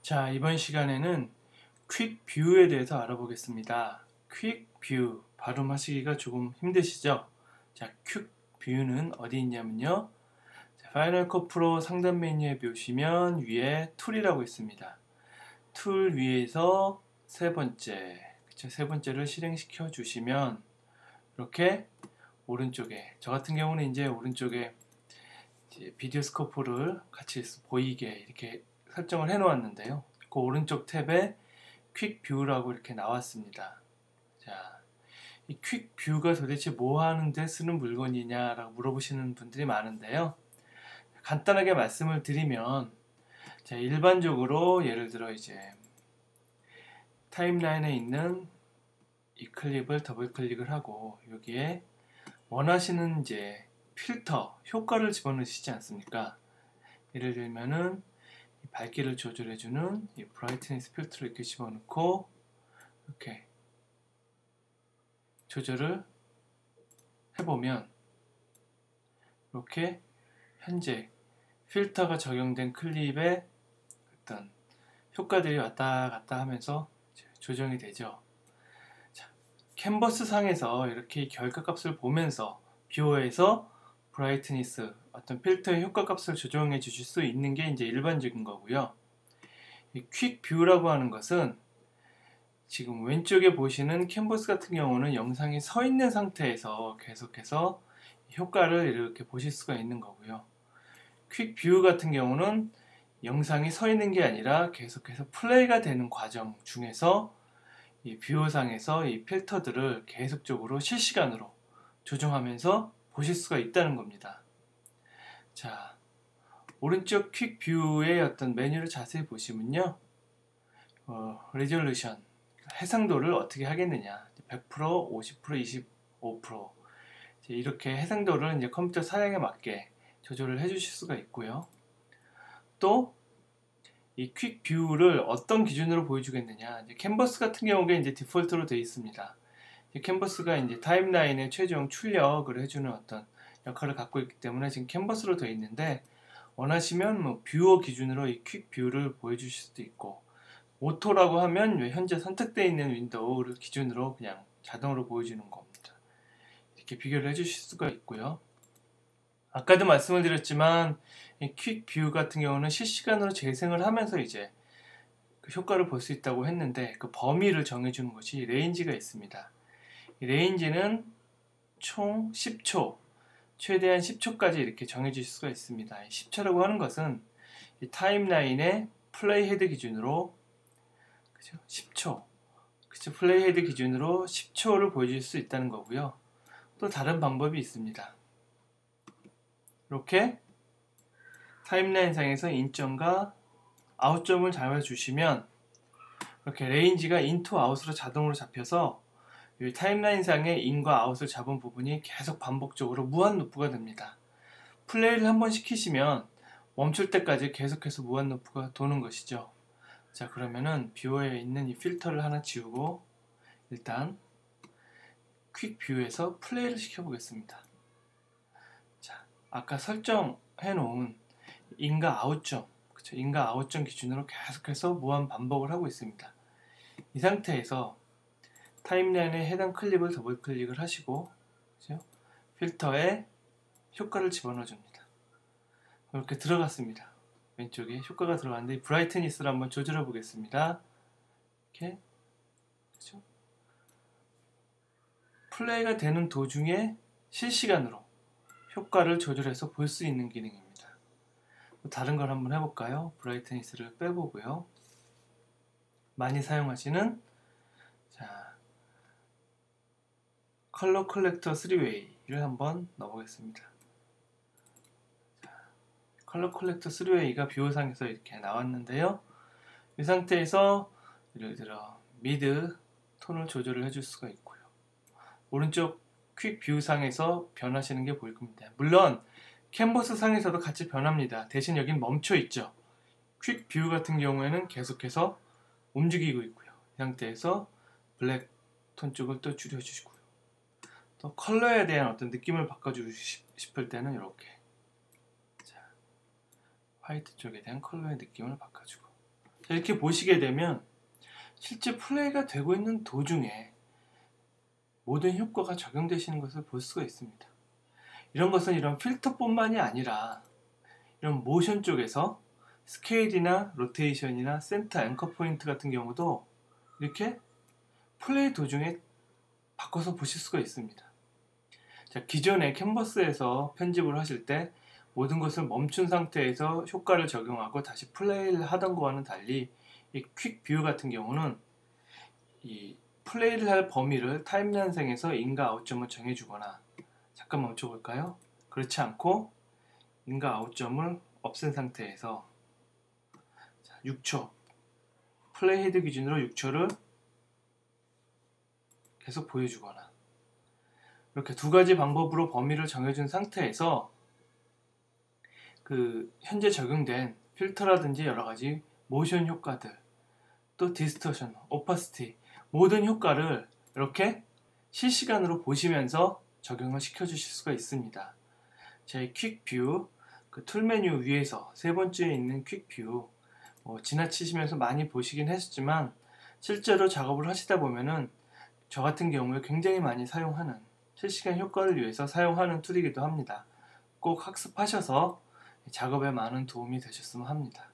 자, 이번 시간에는 퀵 뷰에 대해서 알아보겠습니다. 퀵 뷰, 발음하시기가 조금 힘드시죠? 자, 퀵 뷰는 어디 있냐면요. 자, 파이널 컷 프로 상단 메뉴에 보시면 위에 툴이라고 있습니다. 툴 위에서 세 번째, 그쵸? 세 번째를 실행시켜 주시면 이렇게 오른쪽에, 저 같은 경우는 이제 오른쪽에 이제 비디오 스코프를 같이 보이게 이렇게 설정을 해 놓았는데요. 그 오른쪽 탭에 퀵 뷰라고 이렇게 나왔습니다. 자, 이 퀵 뷰가 도대체 뭐 하는데 쓰는 물건이냐라고 물어보시는 분들이 많은데요. 간단하게 말씀을 드리면, 자, 일반적으로 예를 들어 이제 타임라인에 있는 이 클립을 더블 클릭을 하고 여기에 원하시는 이제 필터, 효과를 집어넣으시지 않습니까? 예를 들면은 밝기를 조절해주는 이 브라이트니스 필터를 이렇게 집어넣고 이렇게 조절을 해보면 이렇게 현재 필터가 적용된 클립에 어떤 효과들이 왔다 갔다 하면서 조정이 되죠. 자, 캔버스 상에서 이렇게 결과값을 보면서 뷰어에서 브라이트니스, 어떤 필터의 효과값을 조정해 주실 수 있는 게 이제 일반적인 거고요. 이 퀵 뷰라고 하는 것은 지금 왼쪽에 보시는 캔버스 같은 경우는 영상이 서 있는 상태에서 계속해서 효과를 이렇게 보실 수가 있는 거고요. 퀵 뷰 같은 경우는 영상이 서 있는 게 아니라 계속해서 플레이가 되는 과정 중에서 이 뷰어상에서 이 필터들을 계속적으로 실시간으로 조정하면서 보실 수가 있다는 겁니다. 자, 오른쪽 퀵 뷰의 어떤 메뉴를 자세히 보시면요. 레졸루션, 해상도를 어떻게 하겠느냐. 100%, 50%, 25%. 이렇게 해상도를 이제 컴퓨터 사양에 맞게 조절을 해 주실 수가 있고요. 또, 이 퀵 뷰를 어떤 기준으로 보여주겠느냐. 이제 캔버스 같은 경우에 이제 디폴트로 되어 있습니다. 캔버스가 이제 타임라인의 최종 출력을 해주는 어떤 역할을 갖고 있기 때문에 지금 캔버스로 되어 있는데, 원하시면 뭐 뷰어 기준으로 이 퀵 뷰를 보여주실 수도 있고, 오토라고 하면 현재 선택되어 있는 윈도우를 기준으로 그냥 자동으로 보여주는 겁니다. 이렇게 비교를 해주실 수가 있고요. 아까도 말씀을 드렸지만 퀵 뷰 같은 경우는 실시간으로 재생을 하면서 이제 그 효과를 볼 수 있다고 했는데 그 범위를 정해주는 것이 레인지가 있습니다. 이 레인지는 총 10초, 최대한 10초까지 이렇게 정해주실 수가 있습니다. 10초라고 하는 것은 이 타임라인의 플레이 헤드 기준으로 그죠? 10초. 그쵸? 플레이 헤드 기준으로 10초를 보여줄 수 있다는 거고요. 또 다른 방법이 있습니다. 이렇게 타임라인상에서 인점과 아웃점을 잡아주시면 이렇게 레인지가 인투 아웃으로 자동으로 잡혀서 이 타임라인상의 인과 아웃을 잡은 부분이 계속 반복적으로 무한 루프가 됩니다. 플레이를 한번 시키시면 멈출 때까지 계속해서 무한 루프가 도는 것이죠. 자, 그러면은 뷰어에 있는 이 필터를 하나 지우고 일단 퀵 뷰에서 플레이를 시켜보겠습니다. 자, 아까 설정해 놓은 인과 아웃점, 그쵸? 인과 아웃점 기준으로 계속해서 무한 반복을 하고 있습니다. 이 상태에서 타임라인에 해당 클립을 더블 클릭을 하시고 그쵸? 필터에 효과를 집어넣어 줍니다. 이렇게 들어갔습니다. 왼쪽에 효과가 들어갔는데 브라이트니스를 한번 조절해 보겠습니다. 이렇게 그쵸? 플레이가 되는 도중에 실시간으로 효과를 조절해서 볼 수 있는 기능입니다. 다른 걸 한번 해볼까요? 브라이트니스를 빼보고요. 많이 사용하시는 자, 컬러 컬렉터 3웨이를 한번 넣어보겠습니다. 자, 컬러 컬렉터 3웨이가 뷰어상에서 이렇게 나왔는데요. 이 상태에서 예를 들어 미드 톤을 조절을 해줄 수가 있고요. 오른쪽 퀵 뷰 상에서 변하시는 게 보일 겁니다. 물론 캔버스 상에서도 같이 변합니다. 대신 여긴 멈춰 있죠. 퀵 뷰 같은 경우에는 계속해서 움직이고 있고요. 이 상태에서 블랙 톤 쪽을 또 줄여주시고요. 또 컬러에 대한 어떤 느낌을 바꿔주고 싶을 때는 이렇게 자, 화이트 쪽에 대한 컬러의 느낌을 바꿔주고 자, 이렇게 보시게 되면 실제 플레이가 되고 있는 도중에 모든 효과가 적용되시는 것을 볼 수가 있습니다. 이런 것은 이런 필터뿐만이 아니라 이런 모션 쪽에서 스케일이나 로테이션이나 센터 앵커 포인트 같은 경우도 이렇게 플레이 도중에 바꿔서 보실 수가 있습니다. 자, 기존의 캔버스에서 편집을 하실 때 모든 것을 멈춘 상태에서 효과를 적용하고 다시 플레이를 하던 거와는 달리 이 퀵 뷰 같은 경우는 이 플레이를 할 범위를 타임라인상에서 인과 아웃점을 정해주거나, 잠깐 멈춰볼까요? 그렇지 않고 인과 아웃점을 없앤 상태에서 6초, 플레이 헤드 기준으로 6초를 계속 보여주거나, 이렇게 두 가지 방법으로 범위를 정해준 상태에서 그 현재 적용된 필터라든지 여러 가지 모션 효과들, 또 디스토션, 오파시티 모든 효과를 이렇게 실시간으로 보시면서 적용을 시켜주실 수가 있습니다. 제 퀵뷰 그 툴 메뉴 위에서 세 번째에 있는 퀵뷰 지나치시면서 많이 보시긴 했지만 실제로 작업을 하시다 보면은 저 같은 경우에 굉장히 많이 사용하는, 실시간 효과를 위해서 사용하는 툴이기도 합니다. 꼭 학습하셔서 작업에 많은 도움이 되셨으면 합니다.